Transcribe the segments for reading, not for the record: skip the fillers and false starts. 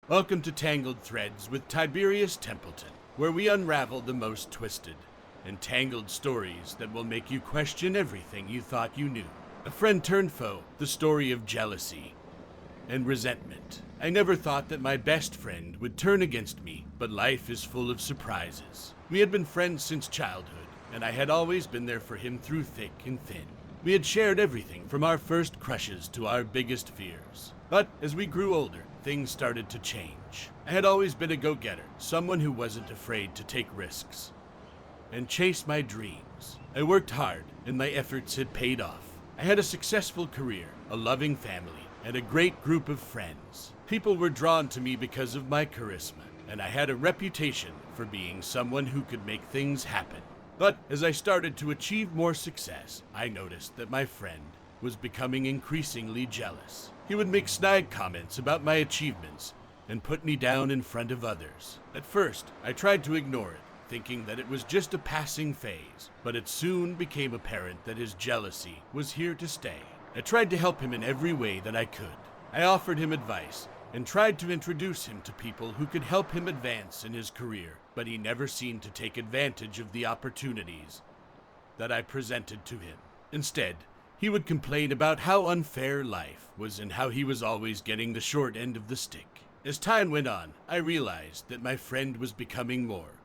Welcome to Tangled Threads with Tiberius Templeton, where we unravel the most twisted and tangled stories that will make you question everything you thought you knew. A friend turned foe, the story of jealousy and resentment. I never thought that my best friend would turn against me, but life is full of surprises. We had been friends since childhood, and I had always been there for him through thick and thin. We had shared everything from our first crushes to our biggest fears. But as we grew older, things started to change. I had always been a go-getter, someone who wasn't afraid to take risks and chase my dreams. I worked hard, and my efforts had paid off. I had a successful career, a loving family, and a great group of friends. People were drawn to me because of my charisma, and I had a reputation for being someone who could make things happen. But as I started to achieve more success, I noticed that my friend was becoming increasingly jealous. He would make snide comments about my achievements and put me down in front of others. At first, I tried to ignore it, thinking that it was just a passing phase, but it soon became apparent that his jealousy was here to stay. I tried to help him in every way that I could. I offered him advice and tried to introduce him to people who could help him advance in his career, but he never seemed to take advantage of the opportunities that I presented to him. Instead, he would complain about how unfair life was and how he was always getting the short end of the stick. As time went on, I realized that my friend was becoming more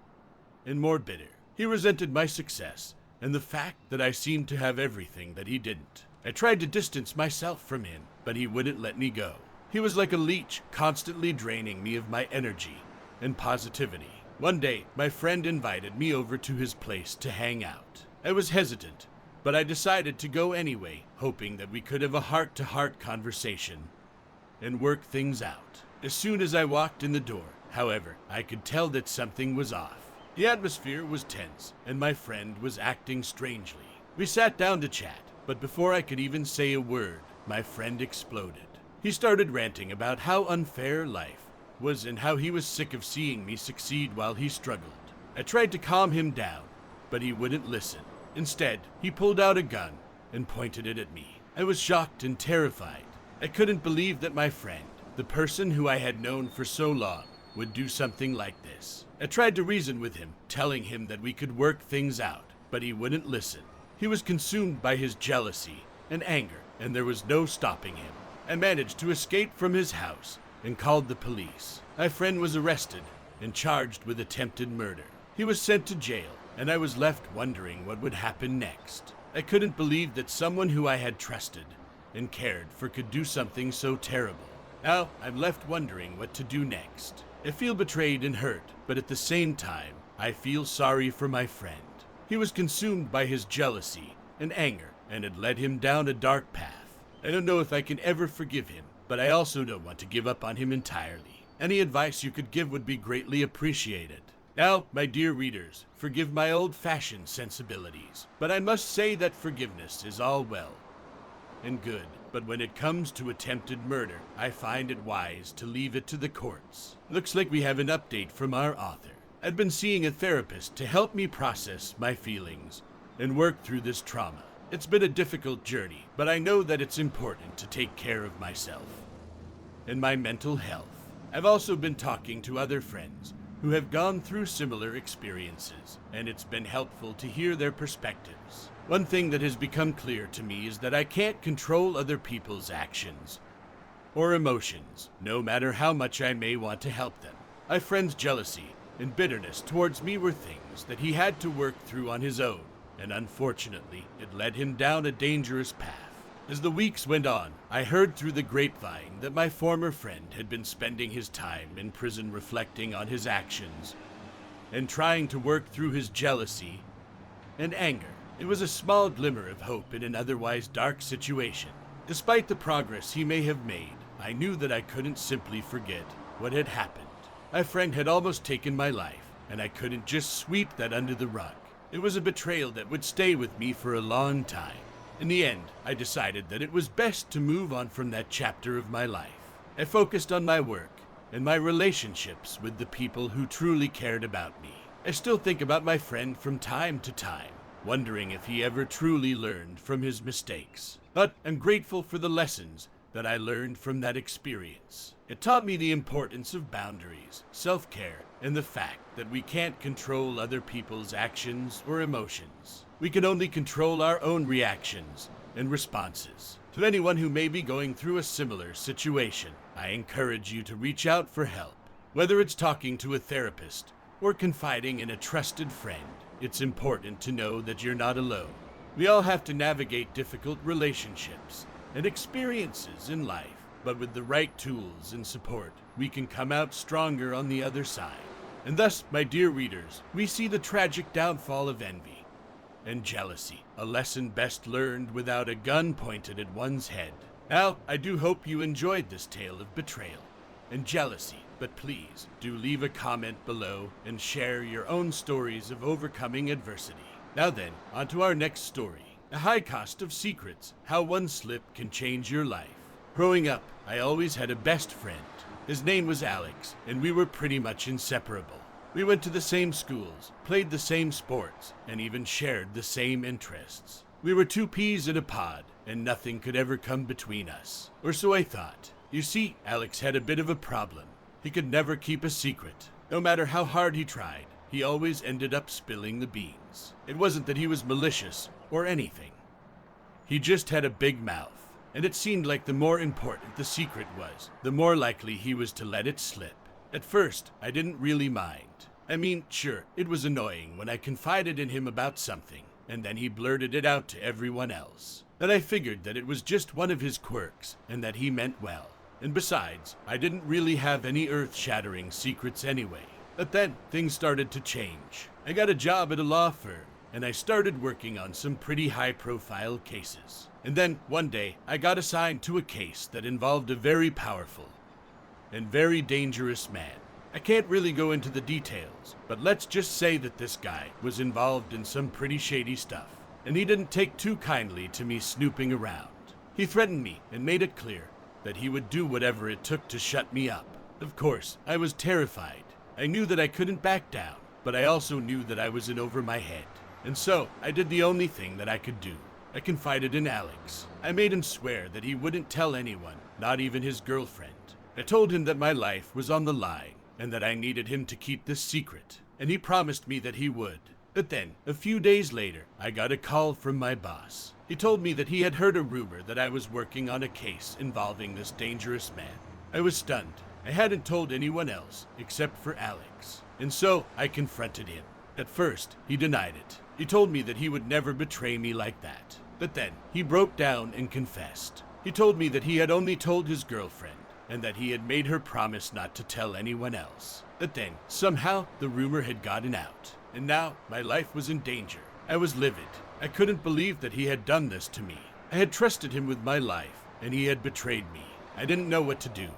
and more bitter. He resented my success and the fact that I seemed to have everything that he didn't. I tried to distance myself from him, but he wouldn't let me go. He was like a leech, constantly draining me of my energy and positivity. One day, my friend invited me over to his place to hang out. I was hesitant, but I decided to go anyway, hoping that we could have a heart-to-heart conversation and work things out. As soon as I walked in the door, however, I could tell that something was off. The atmosphere was tense, and my friend was acting strangely. We sat down to chat, but before I could even say a word, my friend exploded. He started ranting about how unfair life was and how he was sick of seeing me succeed while he struggled. I tried to calm him down, but he wouldn't listen. Instead, he pulled out a gun and pointed it at me. I was shocked and terrified. I couldn't believe that my friend, the person who I had known for so long, would do something like this. I tried to reason with him, telling him that we could work things out, but he wouldn't listen. He was consumed by his jealousy and anger, and there was no stopping him. I managed to escape from his house and called the police. My friend was arrested and charged with attempted murder. He was sent to jail, and I was left wondering what would happen next. I couldn't believe that someone who I had trusted and cared for could do something so terrible. Now, I'm left wondering what to do next. I feel betrayed and hurt, but at the same time, I feel sorry for my friend. He was consumed by his jealousy and anger, and had led him down a dark path. I don't know if I can ever forgive him, but I also don't want to give up on him entirely. Any advice you could give would be greatly appreciated. Now, my dear readers, forgive my old-fashioned sensibilities, but I must say that forgiveness is all well and good, but when it comes to attempted murder, I find it wise to leave it to the courts. Looks like we have an update from our author. I've been seeing a therapist to help me process my feelings and work through this trauma. It's been a difficult journey, but I know that it's important to take care of myself and my mental health. I've also been talking to other friends who have gone through similar experiences, and it's been helpful to hear their perspectives. One thing that has become clear to me is that I can't control other people's actions or emotions, no matter how much I may want to help them. My friend's jealousy and bitterness towards me were things that he had to work through on his own, and unfortunately, it led him down a dangerous path. As the weeks went on, I heard through the grapevine that my former friend had been spending his time in prison reflecting on his actions and trying to work through his jealousy and anger. It was a small glimmer of hope in an otherwise dark situation. Despite the progress he may have made, I knew that I couldn't simply forget what had happened. My friend had almost taken my life, and I couldn't just sweep that under the rug. It was a betrayal that would stay with me for a long time. In the end, I decided that it was best to move on from that chapter of my life. I focused on my work and my relationships with the people who truly cared about me. I still think about my friend from time to time, wondering if he ever truly learned from his mistakes. But I'm grateful for the lessons that I learned from that experience. It taught me the importance of boundaries, self-care, and the fact that we can't control other people's actions or emotions. We can only control our own reactions and responses. To anyone who may be going through a similar situation, I encourage you to reach out for help. Whether it's talking to a therapist or confiding in a trusted friend, it's important to know that you're not alone. We all have to navigate difficult relationships and experiences in life, but with the right tools and support, we can come out stronger on the other side. And thus, my dear readers, we see the tragic downfall of envy and jealousy, a lesson best learned without a gun pointed at one's head. Now, I do hope you enjoyed this tale of betrayal and jealousy, but please do leave a comment below and share your own stories of overcoming adversity. Now then, on to our next story. The High Cost of Secrets, How One Slip Can Change Your Life. Growing up, I always had a best friend. His name was Alex, and we were pretty much inseparable. We went to the same schools, played the same sports, and even shared the same interests. We were two peas in a pod, and nothing could ever come between us. Or so I thought. You see, Alex had a bit of a problem. He could never keep a secret. No matter how hard he tried, he always ended up spilling the beans. It wasn't that he was malicious or anything. He just had a big mouth, and it seemed like the more important the secret was, the more likely he was to let it slip. At first, I didn't really mind. I mean, sure, it was annoying when I confided in him about something, and then he blurted it out to everyone else. But I figured that it was just one of his quirks, and that he meant well. And besides, I didn't really have any earth-shattering secrets anyway. But then, things started to change. I got a job at a law firm, and I started working on some pretty high-profile cases. And then, one day, I got assigned to a case that involved a very powerful and very dangerous man. I can't really go into the details, but let's just say that this guy was involved in some pretty shady stuff, and he didn't take too kindly to me snooping around. He threatened me and made it clear that he would do whatever it took to shut me up. Of course, I was terrified. I knew that I couldn't back down, but I also knew that I was in over my head. And so, I did the only thing that I could do. I confided in Alex. I made him swear that he wouldn't tell anyone, not even his girlfriend. I told him that my life was on the line, and that I needed him to keep this secret, and he promised me that he would. But then, a few days later, I got a call from my boss. He told me that he had heard a rumor that I was working on a case involving this dangerous man. I was stunned. I hadn't told anyone else, except for Alex. And so, I confronted him. At first, he denied it. He told me that he would never betray me like that. But then, he broke down and confessed. He told me that he had only told his girlfriend, and that he had made her promise not to tell anyone else. But then, somehow, the rumor had gotten out, and now my life was in danger. I was livid. I couldn't believe that he had done this to me. I had trusted him with my life, and he had betrayed me. I didn't know what to do.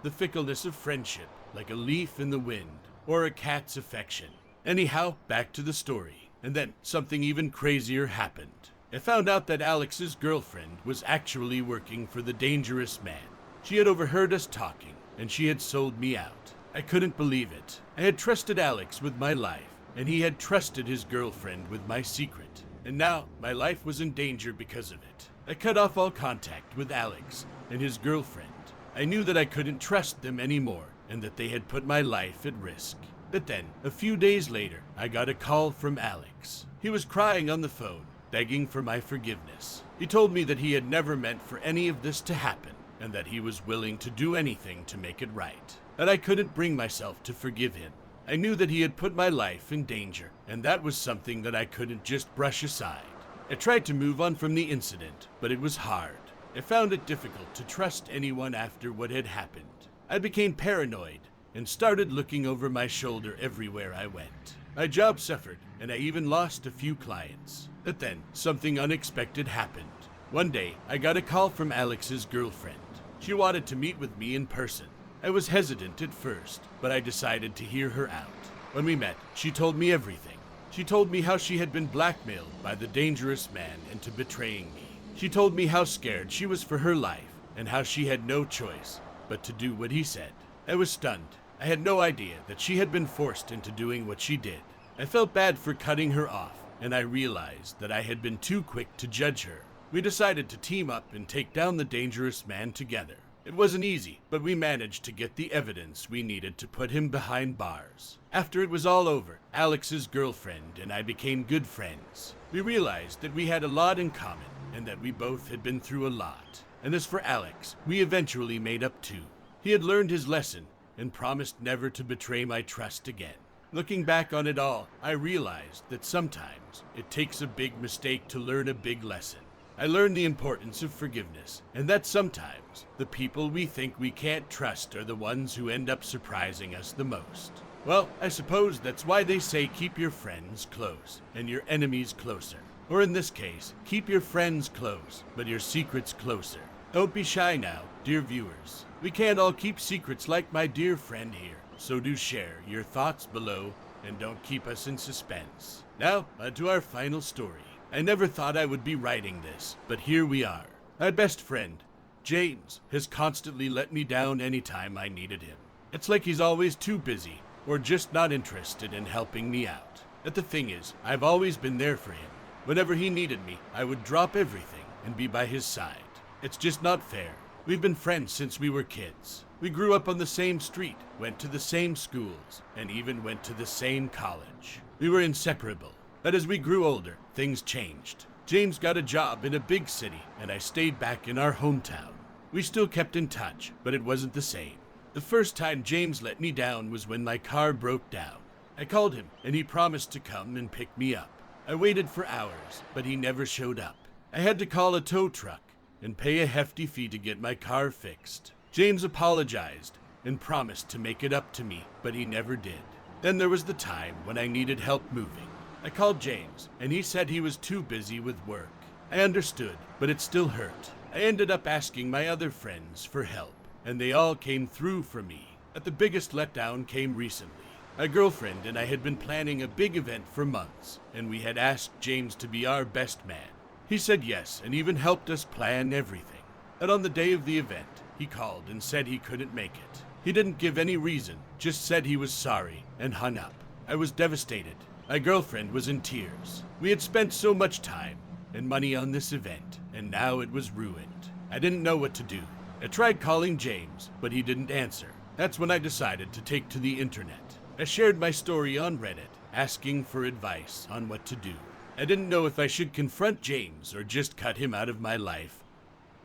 The fickleness of friendship, like a leaf in the wind, or a cat's affection. Anyhow, back to the story. And then, something even crazier happened. I found out that Alex's girlfriend was actually working for the dangerous man. She had overheard us talking, and she had sold me out. I couldn't believe it. I had trusted Alex with my life, and he had trusted his girlfriend with my secret. And now, my life was in danger because of it. I cut off all contact with Alex and his girlfriend. I knew that I couldn't trust them anymore, and that they had put my life at risk. But then, a few days later, I got a call from Alex. He was crying on the phone, begging for my forgiveness. He told me that he had never meant for any of this to happen, and that he was willing to do anything to make it right. That I couldn't bring myself to forgive him. I knew that he had put my life in danger, and that was something that I couldn't just brush aside. I tried to move on from the incident, but it was hard. I found it difficult to trust anyone after what had happened. I became paranoid and started looking over my shoulder everywhere I went. My job suffered, and I even lost a few clients. But then, something unexpected happened. One day, I got a call from Alex's girlfriend. She wanted to meet with me in person. I was hesitant at first, but I decided to hear her out. When we met, she told me everything. She told me how she had been blackmailed by the dangerous man into betraying me. She told me how scared she was for her life, and how she had no choice but to do what he said. I was stunned. I had no idea that she had been forced into doing what she did. I felt bad for cutting her off, and I realized that I had been too quick to judge her. We decided to team up and take down the dangerous man together. It wasn't easy, but we managed to get the evidence we needed to put him behind bars. After it was all over, Alex's girlfriend and I became good friends. We realized that we had a lot in common and that we both had been through a lot. And as for Alex, we eventually made up too. He had learned his lesson and promised never to betray my trust again. Looking back on it all, I realized that sometimes it takes a big mistake to learn a big lesson. I learned the importance of forgiveness, and that sometimes the people we think we can't trust are the ones who end up surprising us the most. Well, I suppose that's why they say keep your friends close and your enemies closer. Or in this case, keep your friends close, but your secrets closer. Don't be shy now, dear viewers. We can't all keep secrets like my dear friend here, so do share your thoughts below and don't keep us in suspense. Now, on to our final story. I never thought I would be writing this, but here we are. My best friend, James, has constantly let me down anytime I needed him. It's like he's always too busy, or just not interested in helping me out. But the thing is, I've always been there for him. Whenever he needed me, I would drop everything and be by his side. It's just not fair. We've been friends since we were kids. We grew up on the same street, went to the same schools, and even went to the same college. We were inseparable. But as we grew older, things changed. James got a job in a big city, and I stayed back in our hometown. We still kept in touch, but it wasn't the same. The first time James let me down was when my car broke down. I called him, and he promised to come and pick me up. I waited for hours, but he never showed up. I had to call a tow truck and pay a hefty fee to get my car fixed. James apologized and promised to make it up to me, but he never did. Then there was the time when I needed help moving. I called James, and he said he was too busy with work. I understood, but it still hurt. I ended up asking my other friends for help, and they all came through for me. But the biggest letdown came recently. My girlfriend and I had been planning a big event for months, and we had asked James to be our best man. He said yes, and even helped us plan everything. But on the day of the event, he called and said he couldn't make it. He didn't give any reason, just said he was sorry, and hung up. I was devastated. My girlfriend was in tears. We had spent so much time and money on this event, and now it was ruined. I didn't know what to do. I tried calling James, but he didn't answer. That's when I decided to take to the internet. I shared my story on Reddit, asking for advice on what to do. I didn't know if I should confront James or just cut him out of my life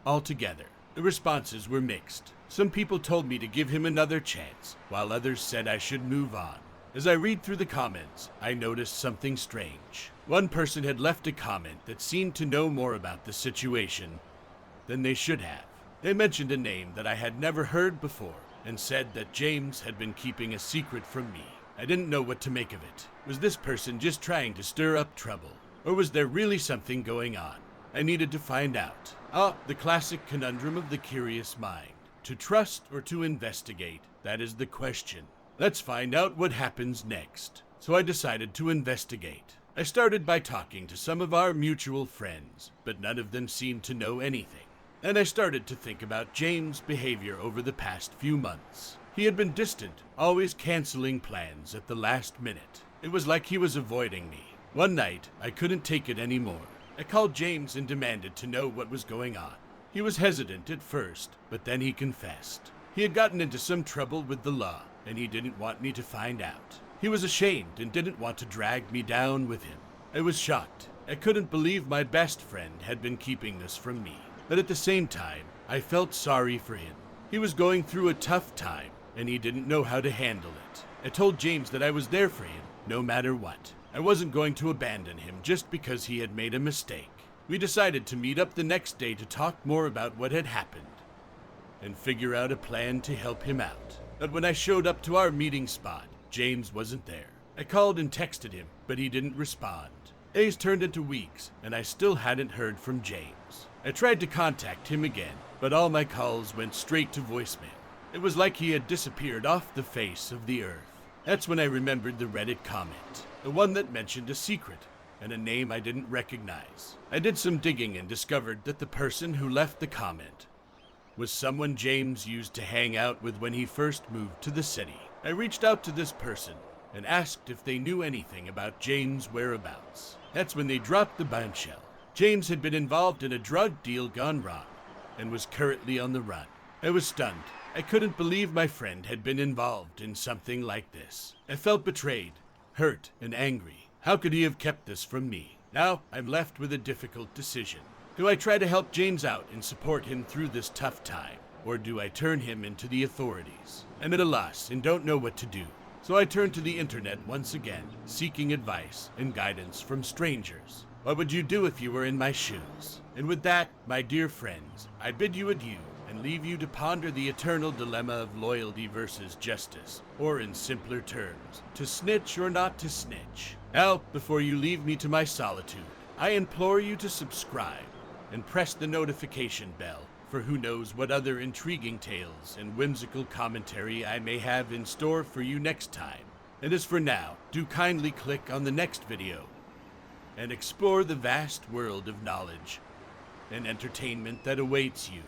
altogether. The responses were mixed. Some people told me to give him another chance, while others said I should move on. As I read through the comments, I noticed something strange. One person had left a comment that seemed to know more about the situation than they should have. They mentioned a name that I had never heard before and said that James had been keeping a secret from me. I didn't know what to make of it. Was this person just trying to stir up trouble? Or was there really something going on? I needed to find out. The classic conundrum of the curious mind. To trust or to investigate? That is the question. Let's find out what happens next. So I decided to investigate. I started by talking to some of our mutual friends, but none of them seemed to know anything. And I started to think about James' behavior over the past few months. He had been distant, always canceling plans at the last minute. It was like he was avoiding me. One night, I couldn't take it anymore. I called James and demanded to know what was going on. He was hesitant at first, but then he confessed. He had gotten into some trouble with the law, and he didn't want me to find out. He was ashamed and didn't want to drag me down with him. I was shocked. I couldn't believe my best friend had been keeping this from me. But at the same time, I felt sorry for him. He was going through a tough time, and he didn't know how to handle it. I told James that I was there for him, no matter what. I wasn't going to abandon him just because he had made a mistake. We decided to meet up the next day to talk more about what had happened and figure out a plan to help him out. But when I showed up to our meeting spot, James wasn't there. I called and texted him, but he didn't respond. Days turned into weeks, and I still hadn't heard from James. I tried to contact him again, but all my calls went straight to voicemail. It was like he had disappeared off the face of the earth. That's when I remembered the Reddit comment, the one that mentioned a secret and a name I didn't recognize. I did some digging and discovered that the person who left the comment was someone James used to hang out with when he first moved to the city. I reached out to this person and asked if they knew anything about James' whereabouts. That's when they dropped the bombshell. James had been involved in a drug deal gone wrong and was currently on the run. I was stunned. I couldn't believe my friend had been involved in something like this. I felt betrayed, hurt, and angry. How could he have kept this from me? Now I'm left with a difficult decision. Do I try to help James out and support him through this tough time? Or do I turn him into the authorities? I'm at a loss and don't know what to do. So I turn to the internet once again, seeking advice and guidance from strangers. What would you do if you were in my shoes? And with that, my dear friends, I bid you adieu and leave you to ponder the eternal dilemma of loyalty versus justice, or in simpler terms, to snitch or not to snitch. Now, before you leave me to my solitude, I implore you to subscribe and press the notification bell for who knows what other intriguing tales and whimsical commentary I may have in store for you next time. And as for now, do kindly click on the next video and explore the vast world of knowledge and entertainment that awaits you.